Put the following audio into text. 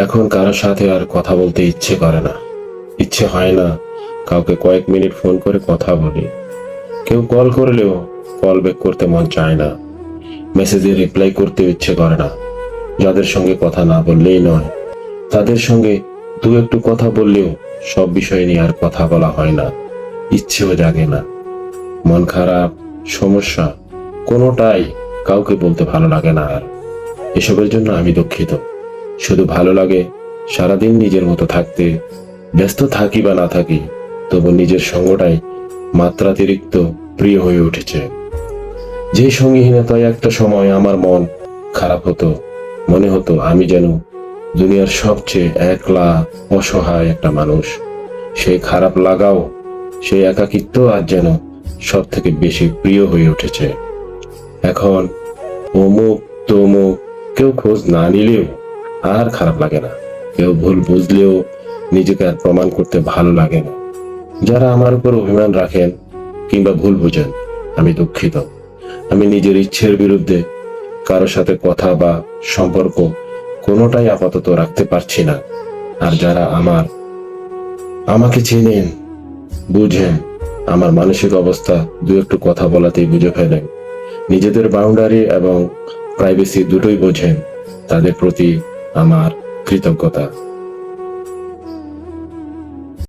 এখন কারোর সাথে আর কথা বলতে ইচ্ছে করে না, ইচ্ছে হয় না কাউকে কয়েক মিনিট ফোন করে কথা বলি। কেউ কল করলেও কল ব্যাক করতে মন চায় না, মেসেজে রিপ্লাই করতে ইচ্ছে করে না। যাদের সঙ্গে কথা না বললেই নয়, তাদের সঙ্গে দু একটু কথা বললেও সব বিষয় নিয়ে আর কথা বলা হয় না, ইচ্ছেও জাগে না। মন খারাপ, সমস্যা কোনোটাই কাউকে বলতে ভালো লাগে না আর। এসবের জন্য আমি দুঃখিত। শুধু ভালো লাগে সারাদিন নিজের মতো থাকতে। ব্যস্ত থাকি বা না থাকি, তবু নিজের সঙ্গটাই মাত্রাতিরিক্ত প্রিয় হয়ে উঠেছে। যে সঙ্গীহীনতায় একটা সময় আমার মন খারাপ হতো, মনে হতো আমি যেন দুনিয়ার সবচেয়ে একলা অসহায় একটা মানুষ। সেই খারাপ লাগাও, সেই একাকিত্ব আজ যেন সব থেকে বেশি প্রিয় হয়ে উঠেছে। এখন অমুক তমুক কেউ খোঁজ না নিলেও আর খারাপ লাগে না, কেউ ভুল বুঝলেও নিজেকে আর প্রমাণ করতে ভালো লাগে না। যারা আমার উপর অভিমান রাখেন কিংবা ভুল বুঝেন, আমি দুঃখিত। আমি নিজের ইচ্ছের বিরুদ্ধে কারো সাথে কথা বা সম্পর্ক কোনোটাই আপাতত রাখতে পারছি না। আর যারা আমাকে চেনেন, বুঝেন, আমার মানসিক অবস্থা দু একটু কথা বলাতেই বুঝে ফেলেন, নিজেদের বাউন্ডারি এবং প্রাইভেসি দুটোই বোঝেন, তাদের প্রতি আমার কৃতজ্ঞতা।